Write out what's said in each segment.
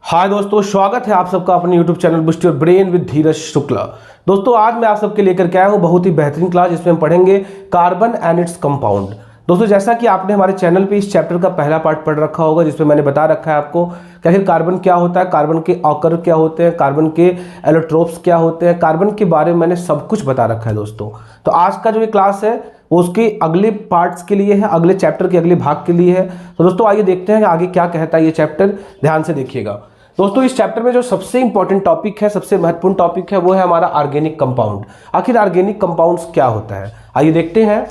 हाय दोस्तों, स्वागत है आप सबका अपने YouTube channel boost your brain with Dheeraj Shukla. दोस्तों आज मैं आप सबके लेकर के आया हूँ बहुत ही बेहतरीन क्लास जिसमें हम पढ़ेंगे कार्बन एंड इट्स कंपाउंड। दोस्तों जैसा कि आपने हमारे चैनल पे इस चैप्टर का पहला पार्ट पढ़ रखा होगा जिसमें मैंने बता रखा है आपको कि आखिर कार्बन क्या होता है, कार्बन के ऑकर क्या होते हैं, कार्बन के एलोट्रोप्स क्या होते हैं, कार्बन के बारे में मैंने सब कुछ बता रखा है दोस्तों। तो आज का जो ये क्लास है वो उसके अगले पार्ट्स के लिए है, अगले चैप्टर के अगले भाग के लिए है। तो दोस्तों आइए देखते हैं कि आगे क्या कहता है ये चैप्टर, ध्यान से देखिएगा। दोस्तों इस चैप्टर में जो सबसे इंपॉर्टेंट टॉपिक है, सबसे महत्वपूर्ण टॉपिक है वो है हमारा ऑर्गेनिक कंपाउंड। आखिर ऑर्गेनिक कंपाउंड्स क्या होता है आइए देखते हैं।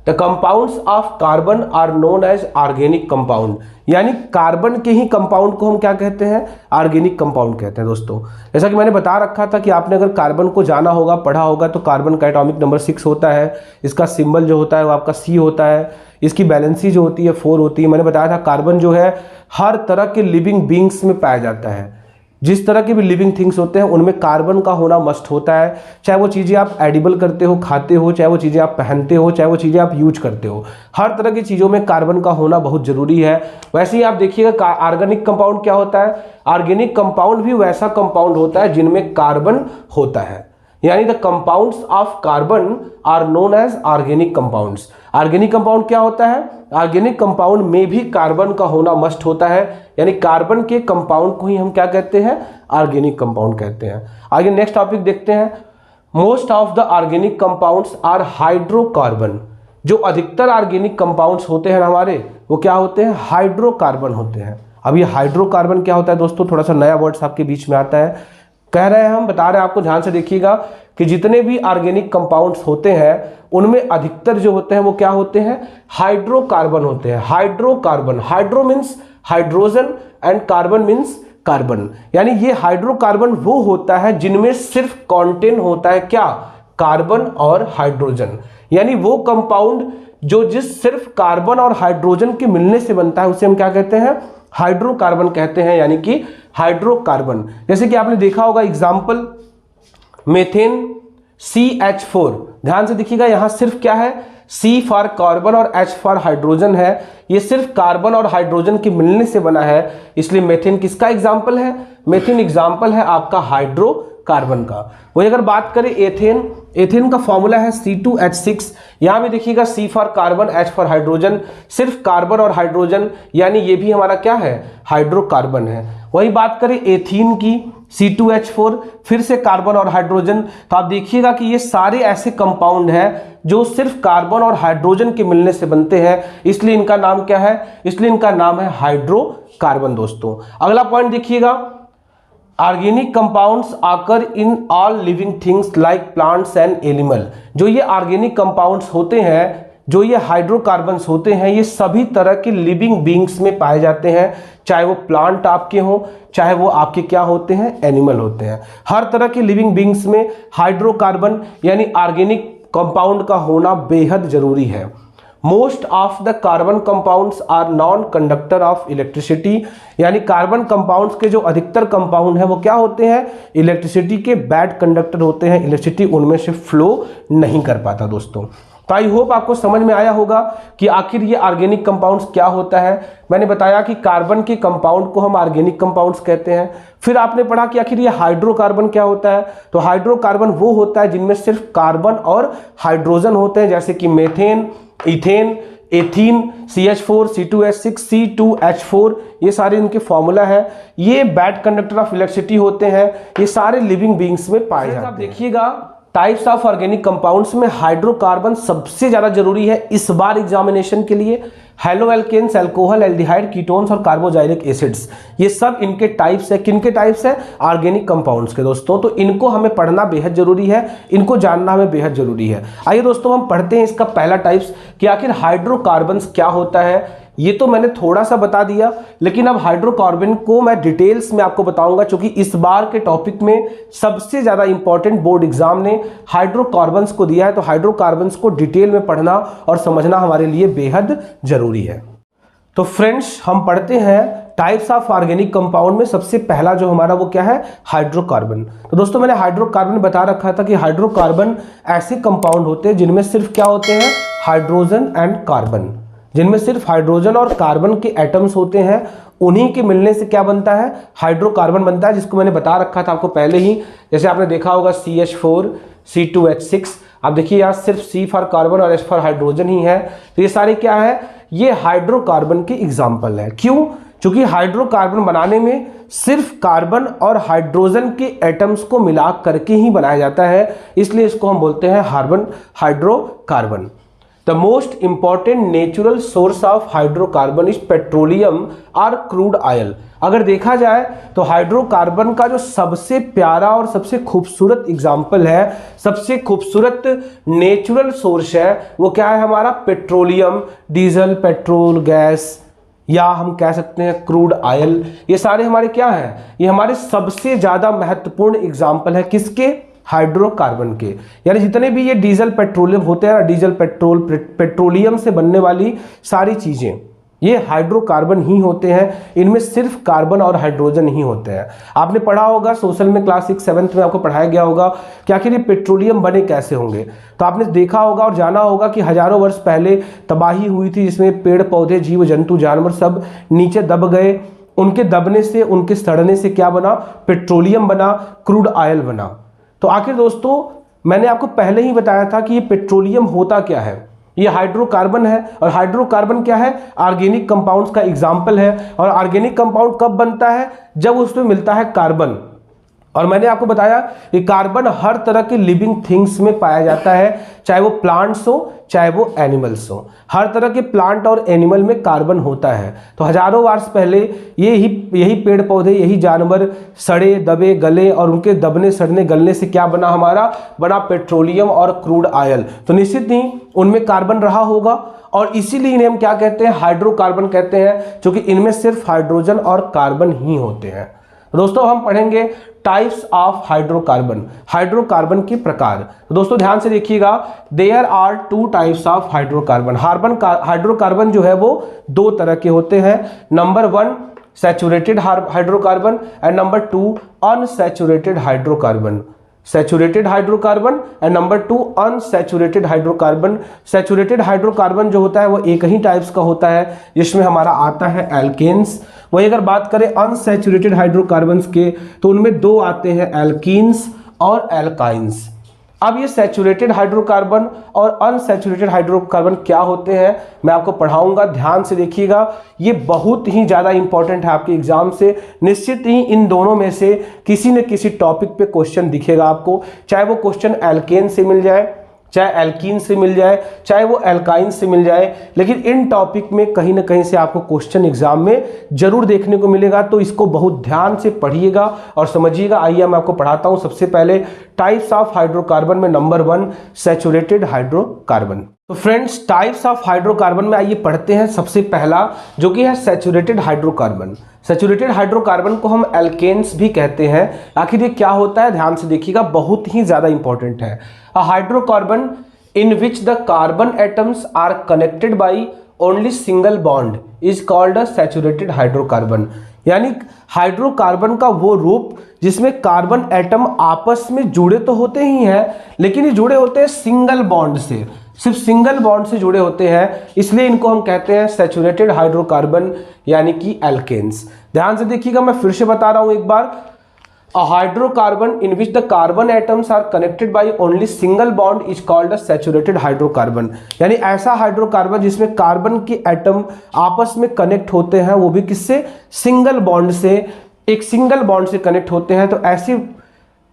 The compounds of carbon are known as organic compound, यानी कार्बन के ही कंपाउंड को हम क्या कहते हैं, ऑर्गेनिक कंपाउंड कहते हैं। दोस्तों जैसा कि मैंने बता रखा था कि आपने अगर कार्बन को जाना होगा, पढ़ा होगा, तो कार्बन का एटॉमिक नंबर 6 होता है, इसका सिंबल जो होता है वो आपका C होता है, इसकी बैलेंसी जो होती है 4 होती है। मैंने बताया था कार्बन जो है हर तरह के लिविंग बींग्स में पाया जाता है, जिस तरह के भी लिविंग थिंग्स होते हैं उनमें कार्बन का होना मस्ट होता है। चाहे वो चीज़ें आप एडिबल करते हो, खाते हो, चाहे वो चीज़ें आप पहनते हो, चाहे वो चीज़ें आप यूज करते हो, हर तरह की चीज़ों में कार्बन का होना बहुत जरूरी है। वैसे ही आप देखिएगा ऑर्गेनिक कंपाउंड क्या होता है, ऑर्गेनिक कंपाउंड भी वैसा कंपाउंड होता है जिनमें कार्बन होता है, यानी the compounds of carbon are known as organic compounds. Organic compound क्या होता है, ऑर्गेनिक कंपाउंड में भी कार्बन का होना मस्ट होता है, यानी कार्बन के कंपाउंड को ही हम क्या कहते हैं, ऑर्गेनिक कंपाउंड कहते हैं। आगे नेक्स्ट टॉपिक देखते हैं। Most of the organic compounds are hydrocarbon. जो अधिकतर ऑर्गेनिक कंपाउंड्स होते हैं हमारे वो क्या होते हैं, हाइड्रोकार्बन होते हैं। अब ये हाइड्रोकार्बन क्या होता है दोस्तों, थोड़ा सा नया वर्ड्स आपके बीच में आता है, कह रहे हैं हम, बता रहे हैं आपको, ध्यान से देखिएगा कि जितने भी ऑर्गेनिक कंपाउंड्स होते हैं उनमें अधिकतर जो होते हैं वो क्या होते हैं, हाइड्रोकार्बन होते हैं। Hydrocarbon, hydro means hydrogen and carbon means carbon, यानी ये हाइड्रोकार्बन वो होता है जिनमें सिर्फ कॉन्टेन होता है क्या, कार्बन और हाइड्रोजन, यानी वो कंपाउंड जो जिस सिर्फ कार्बन और हाइड्रोजन के मिलने से बनता है उसे हम क्या कहते हैं, हाइड्रोकार्बन कहते हैं, यानी कि हाइड्रोकार्बन। जैसे कि आपने देखा होगा एग्जाम्पल मेथेन CH4, ध्यान से देखिएगा यहां सिर्फ क्या है, C फॉर कार्बन और H फॉर हाइड्रोजन है, ये सिर्फ कार्बन और हाइड्रोजन के मिलने से बना है, इसलिए मेथेन किसका एग्जाम्पल है, मेथेन एग्जाम्पल है आपका हाइड्रोकार्बन का। वही अगर बात करें एथेन, एथेन का फॉर्मूला है C2H6, यहां भी देखिएगा C for carbon H for hydrogen, सिर्फ कार्बन और हाइड्रोजन, यानी ये भी हमारा क्या है, हाइड्रोकार्बन है। वही बात करें एथीन की, C2H4, फिर से कार्बन और हाइड्रोजन, तो आप देखिएगा कि ये सारे ऐसे कंपाउंड हैं जो सिर्फ कार्बन और हाइड्रोजन के मिलने से बनते हैं, इसलिए इनका नाम क्या है, इसलिए इनका नाम है हाइड्रोकार्बन। दोस्तों अगला पॉइंट देखिएगा, ऑर्गेनिक कंपाउंड्स आकर in all living things like plants and animal. जो ये ऑर्गेनिक कंपाउंड्स होते हैं, जो ये हाइड्रोकार्बन्स होते हैं, ये सभी तरह के लिविंग बींग्स में पाए जाते हैं, चाहे वो प्लांट आपके हों, चाहे वो आपके क्या होते हैं, एनिमल होते हैं। हर तरह के लिविंग बींग्स में हाइड्रोकार्बन यानी ऑर्गेनिक कंपाउंड का होना बेहद जरूरी है। Most of the carbon compounds are non conductor of electricity, यानी कार्बन कंपाउंड्स के जो अधिकतर कंपाउंड हैं वो क्या होते हैं, इलेक्ट्रिसिटी के बैड कंडक्टर होते हैं, इलेक्ट्रिसिटी उनमें से फ्लो नहीं कर पाता। दोस्तों तो आई होप आपको समझ में आया होगा कि आखिर ये ऑर्गेनिक कंपाउंड्स क्या होता है। मैंने बताया कि कार्बन के कंपाउंड को हम ऑर्गेनिक कंपाउंड्स कहते हैं। फिर आपने पढ़ा कि आखिर ये हाइड्रोकार्बन क्या होता है, तो हाइड्रोकार्बन वो होता है जिनमें सिर्फ कार्बन और हाइड्रोजन होते हैं, जैसे कि methane, ethane, ethene, CH4, C2H6, C2H4, ये सारे इनके फॉर्मूला है। ये बैड कंडक्टर ऑफ इलेक्ट्रिसिटी होते हैं, ये सारे लिविंग बींग्स में पाए जाते हैं। आप देखिएगा टाइप्स ऑफ ऑर्गेनिक कंपाउंड्स में हाइड्रोकार्बन सबसे ज्यादा जरूरी है इस बार एग्जामिनेशन के लिए। Haloalkanes, alcohol, aldehyde, ketones और कार्बोजाइलिक एसिड्स, ये सब इनके टाइप्स है। किनके टाइप्स है, ऑर्गेनिक कंपाउंड्स के। दोस्तों तो इनको हमें पढ़ना बेहद जरूरी है, इनको जानना हमें बेहद जरूरी है। आइए दोस्तों हम पढ़ते हैं इसका पहला टाइप्स कि आखिर हाइड्रोकार्बन्स क्या होता है। ये तो मैंने थोड़ा सा बता दिया, लेकिन अब हाइड्रोकार्बन को मैं डिटेल्स में आपको बताऊंगा, क्योंकि इस बार के टॉपिक में सबसे ज्यादा इंपॉर्टेंट बोर्ड एग्जाम ने हाइड्रोकार्बन्स को दिया है, तो हाइड्रोकार्बन्स को डिटेल में पढ़ना और समझना हमारे लिए बेहद जरूरी है। तो फ्रेंड्स हम पढ़ते हैं टाइप्स ऑफ ऑर्गेनिक कंपाउंड में सबसे पहला जो हमारा वो क्या है, हाइड्रोकार्बन। तो दोस्तों मैंने हाइड्रोकार्बन बता रखा था कि हाइड्रोकार्बन ऐसे कंपाउंड होते हैं जिनमें सिर्फ क्या होते हैं, हाइड्रोजन एंड कार्बन, जिनमें सिर्फ हाइड्रोजन और कार्बन के एटम्स होते हैं, उन्हीं के मिलने से क्या बनता है, हाइड्रोकार्बन बनता है, जिसको मैंने बता रखा था आपको पहले ही। जैसे आपने देखा होगा CH4 C2H6, आप देखिए यहाँ सिर्फ C फॉर कार्बन और H फॉर हाइड्रोजन ही है। तो ये सारे क्या है, ये हाइड्रोकार्बन के एग्जाम्पल है। क्यों? क्योंकि हाइड्रोकार्बन बनाने में सिर्फ कार्बन और हाइड्रोजन के एटम्स को मिला करके ही बनाया जाता है, इसलिए इसको हम बोलते हैं hydrocarbon. The most important natural source of hydrocarbon is petroleum और क्रूड ऑयल। अगर देखा जाए तो हाइड्रोकार्बन का जो सबसे प्यारा और सबसे खूबसूरत एग्जाम्पल है, सबसे खूबसूरत नेचुरल सोर्स है, वो क्या है हमारा, पेट्रोलियम, डीजल, पेट्रोल, गैस, या हम कह सकते हैं क्रूड ऑयल। ये सारे हमारे क्या हैं, ये हमारे सबसे ज्यादा महत्वपूर्ण एग्जाम्पल है किसके, हाइड्रोकार्बन के। यानी जितने भी ये डीजल पेट्रोलियम होते हैं, डीजल पेट्रोल पेट्रोलियम से बनने वाली सारी चीजें ये हाइड्रोकार्बन ही होते हैं। इनमें सिर्फ कार्बन और हाइड्रोजन ही होते हैं। आपने पढ़ा होगा सोशल में, क्लास 6-7 में आपको पढ़ाया गया होगा कि आखिर ये पेट्रोलियम बने कैसे होंगे। तो आपने देखा होगा और जाना होगा कि हजारों वर्ष पहले तबाही हुई थी, जिसमें पेड़ पौधे, जीव जंतु, जानवर सब नीचे दब गए। उनके दबने से, उनके सड़ने से क्या बना, पेट्रोलियम बना, क्रूड ऑयल बना। तो आखिर दोस्तों मैंने आपको पहले ही बताया था कि ये पेट्रोलियम होता क्या है, ये हाइड्रोकार्बन है। और हाइड्रोकार्बन क्या है, ऑर्गेनिक कंपाउंड्स का एग्जाम्पल है। और ऑर्गेनिक कंपाउंड कब बनता है, जब उसमें मिलता है कार्बन। और मैंने आपको बताया कि कार्बन हर तरह के लिविंग थिंग्स में पाया जाता है, चाहे वो प्लांट्स हो चाहे वो एनिमल्स हो। हर तरह के प्लांट और एनिमल में कार्बन होता है। तो हजारों वर्ष पहले यही पेड़ पौधे, यही जानवर सड़े, दबे, गले, और उनके दबने, सड़ने, गलने से क्या बना हमारा, बना पेट्रोलियम और क्रूड ऑयल। तो निश्चित ही उनमें कार्बन रहा होगा, और इसीलिए इन्हें हम क्या कहते हैं, हाइड्रोकार्बन कहते हैं, क्योंकि इनमें सिर्फ हाइड्रोजन और कार्बन ही होते हैं। दोस्तों हम पढ़ेंगे टाइप्स ऑफ हाइड्रोकार्बन, हाइड्रोकार्बन के प्रकार। तो दोस्तों ध्यान से देखिएगा, there are 2 types of hydrocarbon. Hydrocarbon जो है वो 2 तरह के होते हैं। Number 1 saturated hydrocarbon and number 2 unsaturated hydrocarbon. Saturated hydrocarbon and number 2 unsaturated hydrocarbon. Saturated hydrocarbon जो होता है वो एक ही टाइप्स का होता है, जिसमें हमारा आता है एल्केन्स। वही अगर बात करें अनसैचुरेटेड हाइड्रोकार्बन्स के, तो उनमें 2 आते हैं, एल्कीन्स और एल्काइंस। अब ये सैचुरेटेड हाइड्रोकार्बन और अनसैचुरेटेड हाइड्रोकार्बन क्या होते हैं मैं आपको पढ़ाऊंगा, ध्यान से देखिएगा। ये बहुत ही ज़्यादा इंपॉर्टेंट है आपके एग्जाम से। निश्चित ही इन दोनों में से किसी न किसी टॉपिक पे क्वेश्चन दिखेगा आपको, चाहे वो क्वेश्चन एल्केन से मिल जाए, चाहे एल्कीन से मिल जाए, चाहे वो एल्काइन से मिल जाए, लेकिन इन टॉपिक में कहीं ना कहीं से आपको क्वेश्चन एग्जाम में जरूर देखने को मिलेगा। तो इसको बहुत ध्यान से पढ़िएगा और समझिएगा। आइए मैं आपको पढ़ाता हूं। सबसे पहले टाइप्स ऑफ हाइड्रोकार्बन में नंबर 1 सैचुरेटेड हाइड्रोकार्बन। तो फ्रेंड्स टाइप्स ऑफ हाइड्रोकार्बन में आइए पढ़ते हैं। सबसे पहला जो कि है सैचुरेटेड हाइड्रोकार्बन। सैचुरेटेड हाइड्रोकार्बन को हम एल्केन्स भी कहते हैं। आखिर ये क्या होता है, ध्यान से देखिएगा, बहुत ही ज्यादा इंपॉर्टेंट है। A hydrocarbon in which the carbon atoms are connected by only single bond is called a saturated hydrocarbon. यानी हाइड्रोकार्बन का वो रूप जिसमें कार्बन एटम आपस में जुड़े तो होते ही हैं, लेकिन ये जुड़े होते हैं सिंगल बॉन्ड से, सिर्फ सिंगल बॉन्ड से जुड़े होते हैं, इसलिए इनको हम कहते हैं सैचुरेटेड हाइड्रोकार्बन यानी कि एल्केन्स। ध्यान से देखिएगा, मैं फिर से बता रहा हूं एक बार। A hydrocarbon in which the carbon atoms are connected by only single bond is called a saturated hydrocarbon. यानी ऐसा हाइड्रोकार्बन जिसमें कार्बन के एटम आपस में कनेक्ट होते हैं, वो भी किससे, सिंगल बॉन्ड से, एक सिंगल बॉन्ड से कनेक्ट होते हैं। तो ऐसे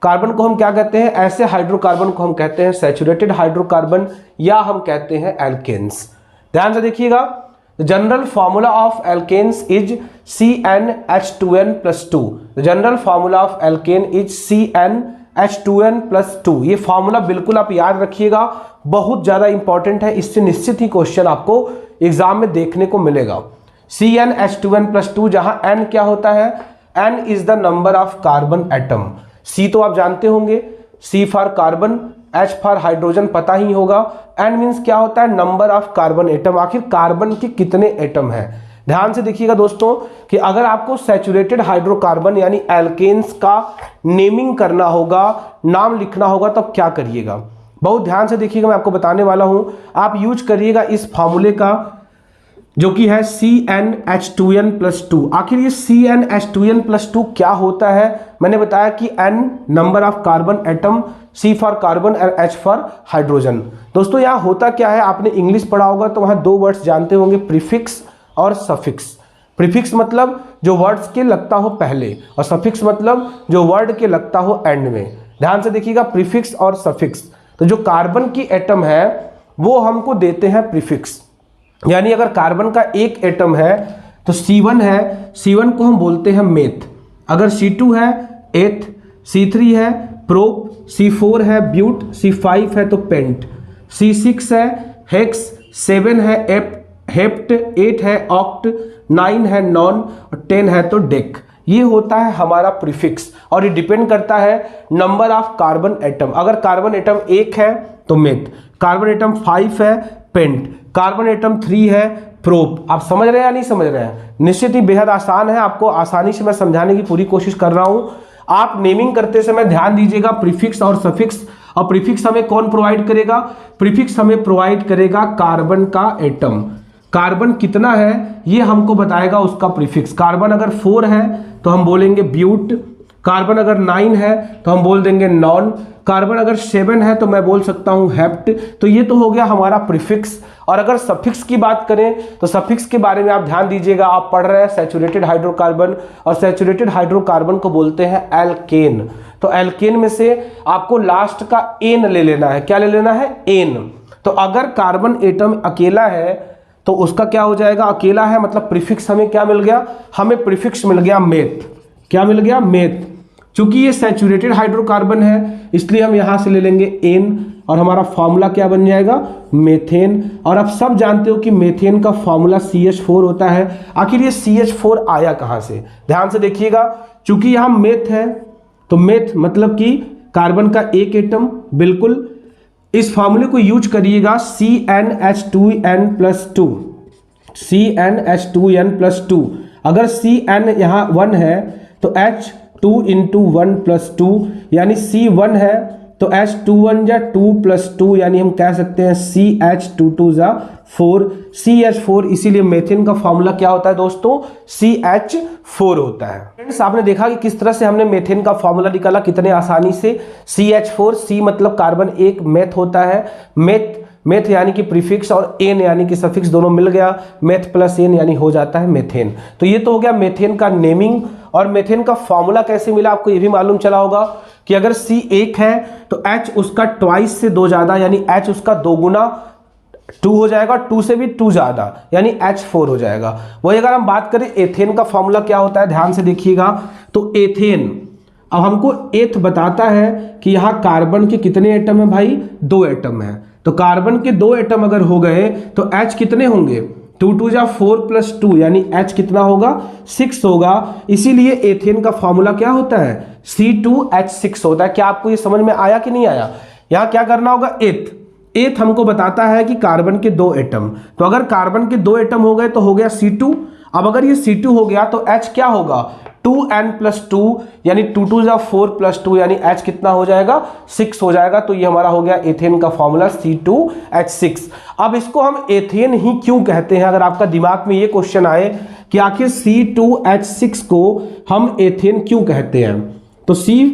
कार्बन को हम क्या कहते हैं, ऐसे हाइड्रोकार्बन को हम कहते हैं सैचुरेटेड हाइड्रोकार्बन या हम कहते हैं एल्केन्स। ध्यान से देखिएगा, the general formula of alkanes is CnH2n+2। The general formula of alkane is CnH2n+2। ये फॉर्मूला बिल्कुल आप याद रखिएगा, बहुत ज्यादा इंपॉर्टेंट है, इससे निश्चित ही क्वेश्चन आपको एग्जाम में देखने को मिलेगा। CnH2n+2, जहां n क्या होता है, n is the number of carbon atom. C तो आप जानते होंगे, C for carbon, H for hydrogen पता ही होगा, N मीन्स क्या होता है, नंबर ऑफ कार्बन एटम। आखिर कार्बन के कितने एटम हैं। ध्यान से देखिएगा दोस्तों कि अगर आपको सैचुरेटेड हाइड्रोकार्बन यानी एल्केन्स का नेमिंग करना होगा, नाम लिखना होगा, तब क्या करिएगा, बहुत ध्यान से देखिएगा, मैं आपको बताने वाला हूं। आप यूज करिएगा इस फॉर्मूले का, जो कि है CnH2n+2। आखिर ये CnH2n+2 क्या होता है? मैंने बताया कि N number of carbon atom, C for carbon और H फॉर हाइड्रोजन। दोस्तों यहाँ होता क्या है, आपने इंग्लिश पढ़ा होगा तो वहाँ दो वर्ड्स जानते होंगे, प्रीफिक्स और सफिक्स। प्रीफिक्स मतलब जो वर्ड्स के लगता हो पहले, और सफिक्स मतलब जो वर्ड के लगता हो एंड में। ध्यान से देखिएगा, प्रीफिक्स और सफिक्स। तो जो कार्बन की एटम है वो हमको देते हैं प्रीफिक्स, यानी अगर कार्बन का एक एटम है तो C1 है, C1 को हम बोलते हैं मेथ। अगर C2 है एथ, C3 है प्रोप, C4 है ब्यूट, C5 है तो पेंट, C6 है हेक्स, 7 है हेप्ट, 8 है ऑक्ट, 9 है नॉन और 10 है तो डेक। ये होता है हमारा प्रीफिक्स और ये डिपेंड करता है नंबर ऑफ कार्बन एटम। अगर कार्बन एटम 1 है तो मेथ, कार्बन एटम 5 है पेंट, कार्बन एटम 3 है प्रोप। आप समझ रहे हैं या नहीं समझ रहे हैं? निश्चित ही बेहद आसान है, आपको आसानी से मैं समझाने की पूरी कोशिश कर रहा हूं। आप नेमिंग करते समय ध्यान दीजिएगा प्रीफिक्स और सफिक्स। और प्रीफिक्स हमें कौन प्रोवाइड करेगा? प्रीफिक्स हमें प्रोवाइड करेगा कार्बन का एटम। कार्बन कितना है ये हमको बताएगा उसका प्रीफिक्स। कार्बन अगर 4 है तो हम बोलेंगे ब्यूट, कार्बन अगर 9 है तो हम बोल देंगे नॉन, कार्बन अगर 7 है तो मैं बोल सकता हूं हेप्ट। तो ये तो हो गया हमारा प्रीफिक्स। और अगर सफिक्स की बात करें तो सफिक्स के बारे में आप ध्यान दीजिएगा, आप पढ़ रहे हैं सैचुरेटेड हाइड्रोकार्बन, और सैचुरेटेड हाइड्रोकार्बन को बोलते हैं एल्केन। तो एल्केन में से आपको लास्ट का एन ले लेना है। क्या ले लेना है? एन। तो अगर कार्बन एटम अकेला है तो उसका क्या हो जाएगा? अकेला है मतलब प्रीफिक्स हमें क्या मिल गया? हमें प्रीफिक्स मिल गया मेथ। क्या मिल गया? मेथ। चूंकि ये सैचुरेटेड हाइड्रोकार्बन है इसलिए हम यहां से ले लेंगे एन और हमारा फॉर्मूला क्या बन जाएगा? मेथेन। और आप सब जानते हो कि मेथेन का फॉर्मूला CH4 होता है। आखिर ये CH4 आया कहां से? ध्यान से देखिएगा, चूंकि यहां मेथ है तो मेथ मतलब कि कार्बन का एक एटम। बिल्कुल इस फॉर्मूले को यूज करिएगा, CnH2n+2, CnH2n+2। अगर Cn यहाँ 1 है तो H2 × 1+2 यानी C1 है तो H21 या 2+2 यानी हम कह सकते हैं CH22 जा 4, CH4। इसीलिए मेथेन का फॉर्मूला क्या होता है दोस्तों? CH4 होता है। फ्रेंड्स आपने देखा कि किस तरह से हमने मेथेन का फॉर्मूला निकाला, कितने आसानी से। CH4, C मतलब कार्बन एक, मेथ होता है, मेथ यानी कि प्रीफिक्स, और एन यानी कि सफिक्स, दोनों मिल गया, मेथ प्लस एन यानी हो जाता है मेथेन। तो ये तो हो गया मेथेन का नेमिंग। और मेथेन का फॉर्मूला कैसे मिला आपको ये भी मालूम चला होगा कि अगर C 1 है तो H उसका ट्वाइस से 2 ज्यादा यानी H उसका 2 गुना 2 हो जाएगा, 2 से भी 2 ज्यादा यानी H4 हो जाएगा। वही अगर हम बात करें एथेन का फॉर्मूला क्या होता है, ध्यान से देखिएगा। तो एथेन, अब हमको एथ बताता है कि यहाँ कार्बन के कितने एटम है भाई? 2 एटम है। तो कार्बन के 2 एटम अगर हो गए तो H कितने होंगे? 2 2 जा 4+2 यानी H कितना होगा? 6 होगा। इसीलिए एथेन का फॉर्मूला क्या होता है? C2H6 होता है। क्या आपको ये समझ में आया कि नहीं आया? यहाँ क्या करना होगा? एथ हमको बताता है कि कार्बन के 2 एटम। तो अगर कार्बन के 2 एटम हो गए तो हो गया C2। अब अगर ये C2 हो गया तो H क्या होगा? 2n+2 यानी 2 2 जा 4+2 यानी H कितना हो जाएगा? 6 हो जाएगा। तो ये हमारा हो गया एथेन का फॉर्मूला C2H6। अब इसको हम एथेन ही क्यों कहते हैं? अगर आपका दिमाग में ये क्वेश्चन आए कि आखिर C2H6 को हम एथेन क्यों कहते हैं, तो C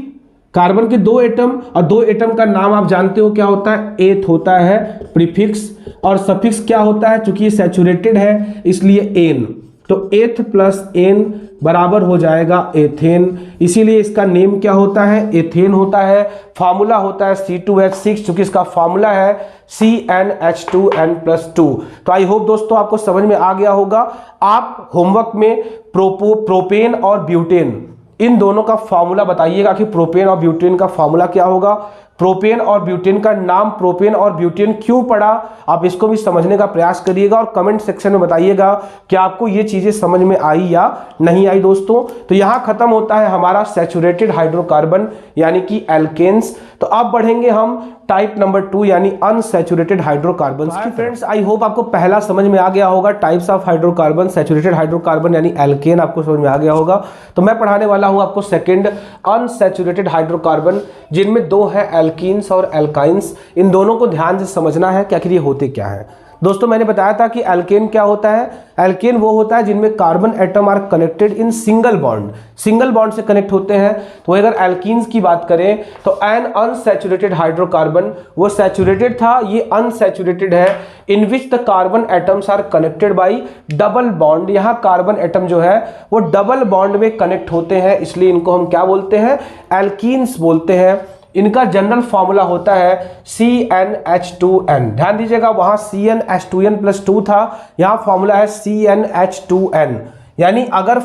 कार्बन के 2 एटम, और 2 एटम का नाम आप जानते हो क्या होता है? एथ होता है प्रीफिक्स, और सफिक्स क्या होता है? चूंकि ये सैचुरेटेड है इसलिए एन। तो एथ प्लस एन बराबर हो जाएगा एथेन। इसीलिए इसका नेम क्या होता है? एथेन होता है। फॉर्मूला होता है C2H6, चूंकि इसका फॉर्मूला है CnH2n+2। तो आई होप दोस्तों आपको समझ में आ गया होगा। आप होमवर्क में प्रोपेन और ब्यूटेन इन दोनों का फॉर्मूला बताइएगा कि प्रोपेन और ब्यूटेन का फॉर्मूला क्या होगा। प्रोपेन और ब्यूटेन का नाम प्रोपेन और ब्यूटेन क्यों पड़ा, आप इसको भी समझने का प्रयास करिएगा और कमेंट सेक्शन में बताइएगा कि आपको ये चीजें समझ में आई या नहीं आई दोस्तों। तो यहाँ खत्म होता है हमारा सैचुरेटेड हाइड्रोकार्बन यानी कि एल्केन्स। तो अब बढ़ेंगे हम टाइप नंबर 2 यानी अनसैचुरेटेड हाइड्रोकार्बन की। फ्रेंड्स आई होप आपको पहला समझ में आ गया होगा, types of hydrocarbon, saturated hydrocarbon यानी एल्केन आपको समझ में आ गया होगा। तो मैं पढ़ाने वाला हूं आपको सेकंड अनसैचुरेटेड हाइड्रोकार्बन, जिनमें 2 है एल्कीन्स और एल्काइंस। इन दोनों को ध्यान से समझना है कि आखिर ये होते क्या है। दोस्तों मैंने बताया था कि एल्केन क्या होता है, एल्केन वो होता है जिनमें carbon atom are connected in single bond से कनेक्ट होते हैं। तो अगर एल्कीन्स की बात करें तो एन अनसैचुरेटेड हाइड्रोकार्बन, वो सैचुरेटेड था, ये अनसैचुरेटेड है, in which the carbon atoms are connected by double bond. यहाँ कार्बन एटम जो है वो डबल बॉन्ड में कनेक्ट होते हैं, इसलिए इनको हम क्या बोलते हैं, एल्कीन्स बोलते हैं। इनका जनरल फॉर्मूला होता है CnH2n। ध्यान दीजिएगा, वहां CnH2n+2 था, यहां फॉर्मूला है CnH2n। यानी अगर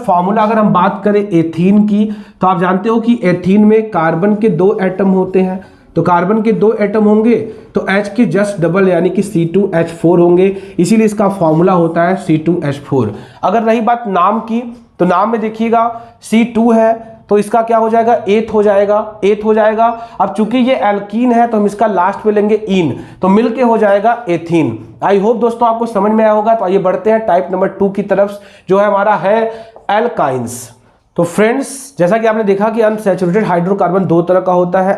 हम बात करें एथीन की, तो आप जानते हो कि एथीन में कार्बन के 2 एटम होते हैं, तो कार्बन के 2 एटम होंगे तो H के जस्ट डबल यानी कि C2H4 होंगे, इसीलिए इसका फॉर्मूला होता है C2H4। अगर रही बात नाम की, तो नाम में देखिएगा C2 है तो इसका क्या हो जाएगा, एथ हो जाएगा। अब चूंकि ये एल्कीन है तो हम इसका लास्ट में लेंगे इन, तो मिलके हो जाएगा एथीन। आई होप दोस्तों आपको समझ में आया होगा। तो आइए बढ़ते हैं टाइप नंबर 2 की तरफ, जो है हमारा है एल्काइंस। तो फ्रेंड्स, जैसा कि आपने देखा कि अनसैचुरेटेड हाइड्रोकार्बन 2 तरह का होता है,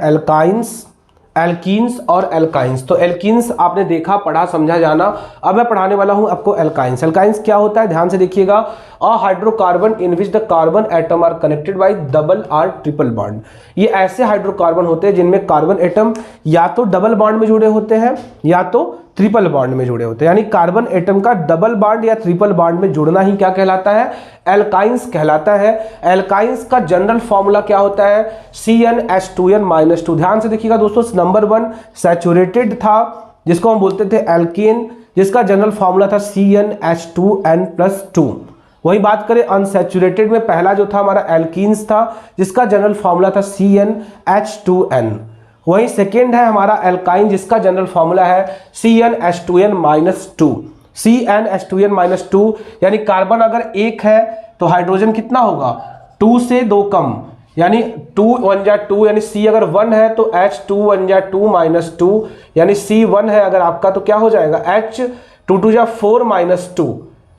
एल्कीन्स और एल्काइंस। तो एल्कीन्स आपने देखा, पढ़ा, समझा, जाना। अब मैं पढ़ाने वाला हूं आपको एल्काइंस। एल्काइंस क्या होता है, ध्यान से देखिएगा, a hydrocarbon in which the carbon atom are connected by double or triple bond. ये ऐसे हाइड्रोकार्बन होते हैं जिनमें कार्बन एटम या तो डबल बॉन्ड में जुड़े होते हैं या तो ट्रिपल बॉन्ड में जुड़े होते हैं। यानी कार्बन एटम का डबल बॉन्ड या ट्रिपल बॉन्ड में जुड़ना ही क्या कहलाता है, एल्काइंस कहलाता है। एल्काइंस का जनरल फॉर्मूला क्या होता है, CnH2n-2। ध्यान से देखिएगा दोस्तों, नंबर 1 सैचुरेटेड था जिसको हम बोलते थे एल्केन, जिसका जनरल फॉर्मूला था CnH2n+2। वही बात करें अनसैचुरेटेड में, पहला जो था हमारा एल्कीन्स था जिसका जनरल फॉर्मूला था CnH2n। वही सेकेंड है हमारा एल्काइन जिसका जनरल फॉर्मूला है CnH2n-2। CnH2n-2 यानी कार्बन अगर 1 है तो हाइड्रोजन कितना होगा, 2 से 2 कम, यानी 2 1 जा 2, यानी C अगर 1 है तो H2 1 जा 2 -2, यानी C 1 है अगर आपका तो क्या हो जाएगा, H 2 2 जा 4 -2,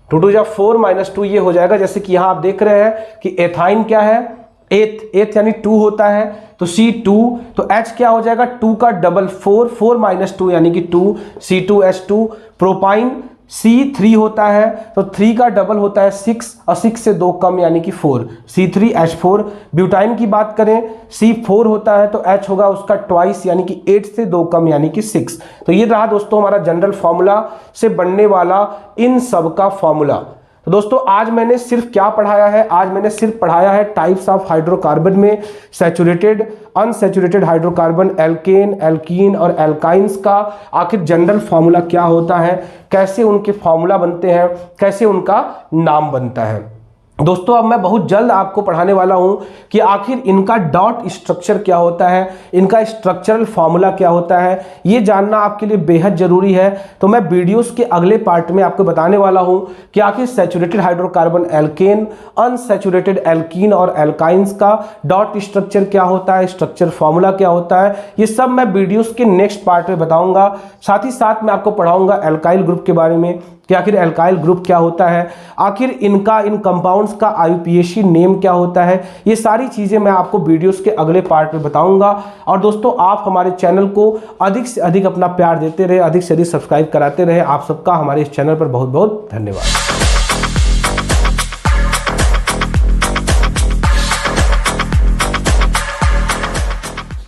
2 2 जा 4 -2 ये हो जाएगा। जैसे कि यहाँ आप देख रहे हैं कि एथाइन क्या है, एथ यानी 2 होता है, तो C2, तो H क्या हो जाएगा, 2 का डबल 4, 4 -2 यानी कि 2, C2H2। प्रोपाइन C3 होता है तो 3 का डबल होता है 6, और 6 से 2 कम यानी कि 4, C3H4। ब्यूटाइन की बात करें C4 होता है तो H होगा उसका ट्वाइस यानी कि 8 से 2 कम यानी कि 6। तो ये रहा दोस्तों हमारा जनरल फॉर्मूला से बनने वाला इन सब का फॉर्मूला। तो दोस्तों आज मैंने सिर्फ क्या पढ़ाया है, आज मैंने सिर्फ पढ़ाया है टाइप्स ऑफ हाइड्रोकार्बन में saturated, unsaturated hydrocarbon, alkane, alkene और एल्काइंस का आखिर जनरल फॉर्मूला क्या होता है, कैसे उनके फॉर्मूला बनते हैं, कैसे उनका नाम बनता है। दोस्तों अब मैं बहुत जल्द आपको पढ़ाने वाला हूं कि आखिर इनका डॉट स्ट्रक्चर क्या होता है, इनका स्ट्रक्चरल फॉर्मूला क्या होता है, ये जानना आपके लिए बेहद जरूरी है। तो मैं वीडियोस के अगले पार्ट में आपको बताने वाला हूं कि आखिर saturated hydrocarbon alkane, unsaturated alkene और एल्काइंस का डॉट स्ट्रक्चर क्या होता है, स्ट्रक्चर फॉर्मूला क्या होता है, ये सब मैं वीडियोस के नेक्स्ट पार्ट में बताऊंगा। साथ ही साथ मैं आपको पढ़ाऊंगा एल्काइल ग्रुप के बारे में कि आखिर एल्काइल ग्रुप क्या होता है, आखिर इनका इन कंपाउंड्स का IUPAC नेम क्या होता है। ये सारी चीज़ें मैं आपको वीडियोस के अगले पार्ट में बताऊंगा। और दोस्तों आप हमारे चैनल को अधिक से अधिक अपना प्यार देते रहे, अधिक से अधिक सब्सक्राइब कराते रहे। आप सबका हमारे इस चैनल पर बहुत बहुत धन्यवाद।